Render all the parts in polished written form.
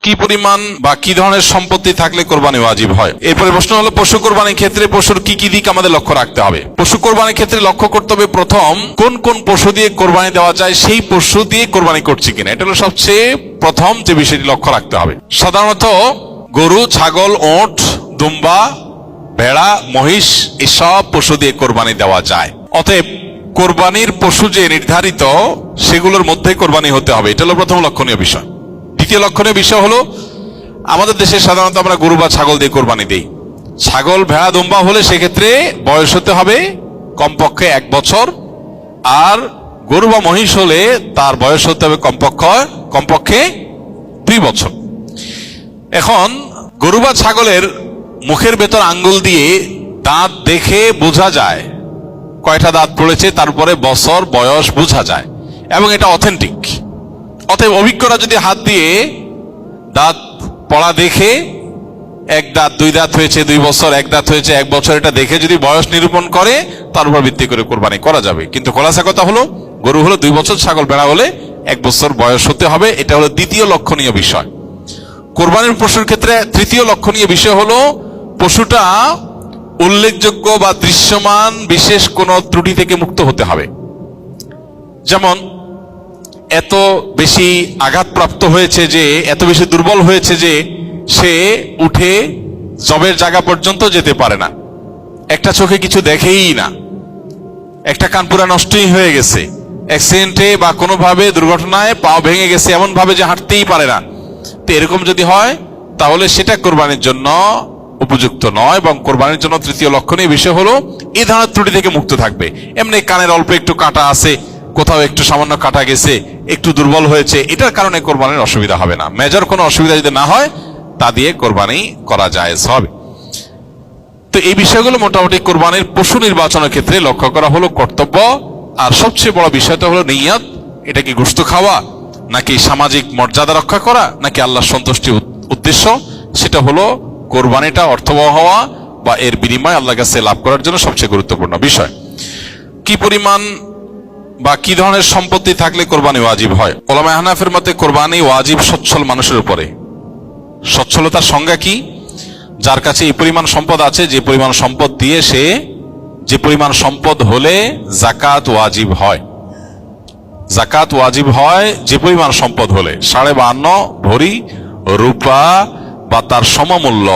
কি পরিমাণ বা কি ধরনের সম্পত্তি থাকলে কোরবানি ওয়াজিব হয়? এরপরে প্রশ্ন হলো, পশু কোরবানির ক্ষেত্রে পশুর কি কি দিক আমাদের লক্ষ্য রাখতে হবে? পশু কোরবানির ক্ষেত্রে লক্ষ্য করতে হবে প্রথম কোন কোন পশু দিয়ে কোরবানি দেওয়া যায়, সেই পশু দিয়ে কোরবানি করছি কিনা, এটা হলো সবচেয়ে প্রথম যে বিষয়টি লক্ষ্য রাখতে হবে। সাধারণত গরু, ছাগল, ওঁট, দুম্বা, ভেড়া, মহিষ এসব পশু দিয়ে কোরবানি দেওয়া যায়। অতএব কোরবানির পশু যে নির্ধারিত সেগুলোর মধ্যে কোরবানি হতে হবে, এটা হলো প্রথম লক্ষণীয় বিষয়। দ্বিতীয় লক্ষণীয় বিষয় হলো, আমাদের দেশে সাধারণত আমরা গরু বা ছাগল দিয়ে কোরবানি দিই। ছাগল, ভেড়া, দুম্বা হলে সেক্ষেত্রে বয়স হতে হবে কমপক্ষে 1 বছর, আর গরু বা মহিষ হলে তার বয়স হতে হবে কমপক্ষে 2 বছর। এখন গরু বা ছাগলের মুখের ভেতর আঙ্গুল দিয়ে দাঁত দেখে বোঝা যায় কয়টা দাঁত পড়েছে, তারপরে বছর বয়স বোঝা যায়, এবং এটা অথেন্টিক। অতএব অভিজ্ঞরা যদি হাত দিয়ে দাঁত পড়া দেখে 1 দাঁত 2 দাঁত হয়েছে 2 বছর, 1 দাঁত হয়েছে 1 বছর, এটা দেখে যদি বয়স নিরূপণ করে, তার উপর ভিত্তি করে কোরবানি করা যাবে। কিন্তু খোলাসা কথা হলো, গরু হলো 2 বছর, ছাগল ভেড়া হলে 1 বছর বয়স হতে হবে। এটা হলো দ্বিতীয় লক্ষণীয় বিষয়। কোরবানির পশুর ক্ষেত্রে তৃতীয় লক্ষণীয় বিষয় হলো, পশুটা উল্লেখযোগ্য বা দৃশ্যমান বিশেষ কোন ত্রুটি থেকে মুক্ত হতে হবে। যেমন এত বেশি আঘাতপ্রাপ্ত হয়েছে যে, এত বেশি দুর্বল হয়েছে যে সে উঠে জবের জায়গা পর্যন্ত যেতে পারে না, একটা চোখে কিছু দেখেই না, একটা কান পুরা নষ্টই হয়ে গেছে, অ্যাক্সিডেন্টে বা কোনোভাবে দুর্ঘটনায় পা ভেঙে গেছে এমন ভাবে যে হাঁটতেই পারে না। তো এরকম যদি হয় তাহলে সেটা কোরবানির জন্য উপযুক্ত নয়। এবং কোরবানির জন্য তৃতীয় লক্ষণীয় বিষয় হলো, এই ধরনের ত্রুটি থেকে মুক্ত থাকবে। এমনি কানের অল্প একটু কাটা আছে, কোথাও একটু সামান্য কাটা গেছে, একটু দুর্বল হয়েছে, এটার কারণে কোরবানির অসুবিধা হবে না। মেজর কোনো অসুবিধা যদি না হয়, তা দিয়ে কোরবানি করা জায়েজ হবে। তো এই বিষয়গুলো মোটামুটি কোরবানির পশু নির্বাচনের ক্ষেত্রে লক্ষ্য করা হলো কর্তব্য। আর সবচেয়ে বড় বিষয়টা হলো নিয়ত। এটা কি গোশত খাওয়া, নাকি সামাজিক মর্যাদা রক্ষা করা, নাকি আল্লাহর সন্তুষ্টি উদ্দেশ্য, সেটা হলো কোরবানিটা অর্থবহ হওয়া বা এর বিনিময় আল্লাহর কাছে লাভ করার জন্য সবচেয়ে গুরুত্বপূর্ণ বিষয়। কি পরিমাণ বা কি ধরনের সম্পত্তি থাকলে কোরবানি ওয়াজিব হয়? উলামা হানাফির মতে কোরবানি ওয়াজিব সচ্ছল মানুষের উপরে। সচ্ছলতার সংজ্ঞা কি? যার কাছে এই পরিমাণ সম্পদ আছে, যে পরিমাণ সম্পদ দিয়ে সে, যে পরিমাণ সম্পদ হলে যাকাত ওয়াজিব হয়। যাকাত ওয়াজিব হয় যে পরিমাণ সম্পদ হলে। 52.5 ভরি রূপা বা তার সমমূল্য,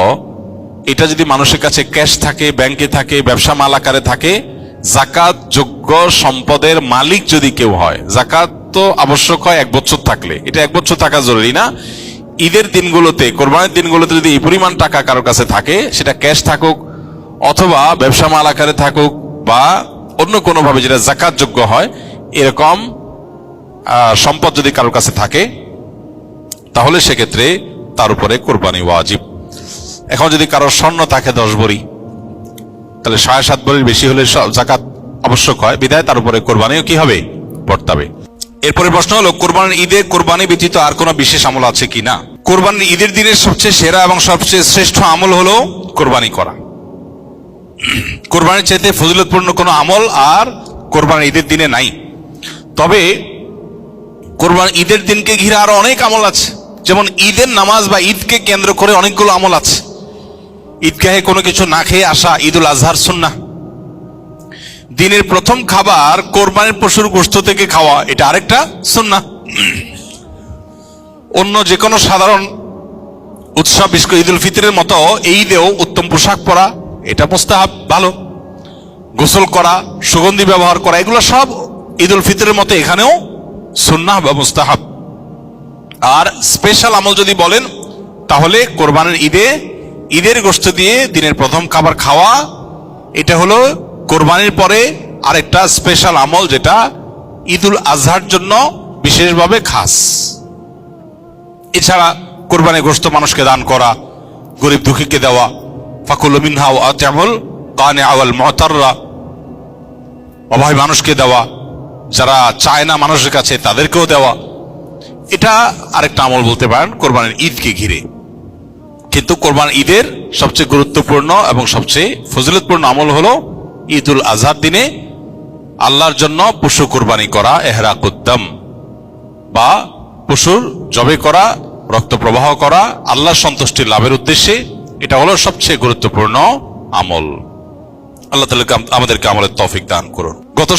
এটা যদি মানুষের কাছে ক্যাশ থাকে, ব্যাংকে থাকে, ব্যবসা মাল আকারে থাকে, যাকাত যোগ্য সম্পদের মালিক যদি কেউ হয়, যাকাত তো আবশ্যক হয় 1 বছর থাকলে, এটা 1 বছর থাকা জরুরি না। ঈদের দিনগুলোতে, কোরবানির দিনগুলোতে যদি এই পরিমাণ টাকা কারো কাছে থাকে, সেটা ক্যাশ থাকুক অথবা ব্যবসা মাল আকারে থাকুক বা অন্য কোনো ভাবে যেটা যাকাত যোগ্য হয়, এরকম সম্পদ যদি কারোর কাছে থাকে, তাহলে সেক্ষেত্রে তার উপরে কোরবানি ওয়াজিব। এখন যদি কারোর স্বর্ণ থাকে 10 ভরি, তাহলে 7.5 ভরির বেশি হলে যাকাত আবশ্যক হয়, বিধায় তার উপরে কোরবানিও কি হবে? বর্তাবে। এরপরে প্রশ্ন হলো, কোরবানির ঈদে কোরবানি ব্যতীত আর কোনো বিশেষ আমল আছে কিনা? কোরবানির ঈদের দিনের সবচেয়ে সেরা এবং সবচেয়ে শ্রেষ্ঠ আমল হলো কোরবানি করা। কোরবানির চাইতে ফজিলতপূর্ণ কোনো আমল আর কোরবানির ঈদের দিনে নাই। তবে কোরবানির ঈদের দিনকে ঘিরে আরো অনেক আমল আছে। যেমন ঈদের নামাজ বা ঈদকে কেন্দ্র করে অনেকগুলো আমল আছে। ঈদগাহে কোনো কিছু না খেয়ে আসা, ঈদুল আজহার সুন্নাহ। দিনের প্রথম খাবার কোরবানির পশুর গোশত থেকে খাওয়া, এটা আরেকটা সুন্নাহ। অন্য যে কোনো সাধারণ উৎসব, বিশেষ করে ঈদুল ফিতরের মতো এই ঈদেও উত্তম পোশাক পরা, এটা মুস্তাহাব, ভালো। গোসল করা, সুগন্ধি ব্যবহার করা, এগুলো সব ঈদুল ফিতরের মতো এখানেও সুন্নাহ বা মুস্তাহাব। আর স্পেশাল আমল যদি বলেন, তাহলে কোরবানির ঈদে ঈদের গোশত দিয়ে দিনের প্রথম খাবার খাওয়া, এটা হলো কোরবানির পরে আরেকটা স্পেশাল আমল, যেটা ঈদুল আজহার জন্য বিশেষভাবে খাস। এছাড়া কোরবানির গোশত মানুষকে দান করা, গরিব দুঃখীকে দেওয়া, ফাকুলু মিনহা ওয়া আত'ইমুল কানিআ ওয়াল মু'তাররা, অভাবী মানুষকে দেওয়া, যারা চায় না মানুষের কাছে তাদেরকেও দেওয়া, এটা আরেকটা আমল বলতে পারেন কোরবানির ঈদকে ঘিরে। কিন্তু কোরবানির ঈদের সবচেয়ে গুরুত্বপূর্ণ এবং সবচেয়ে ফজিলতপূর্ণ আমল হলো ঈদুল আজহার দিনে আল্লাহর জন্য পশু কোরবানি করা, ইহরাকুদ্দাম বা পশুর জবে করা, রক্ত প্রবাহ করা আল্লাহর সন্তুষ্টি লাভের উদ্দেশ্যে, এটা হলো সবচেয়ে গুরুত্বপূর্ণ আমল। আল্লাহ তাআলা আমাদেরকে আমলের তৌফিক দান করুন। গত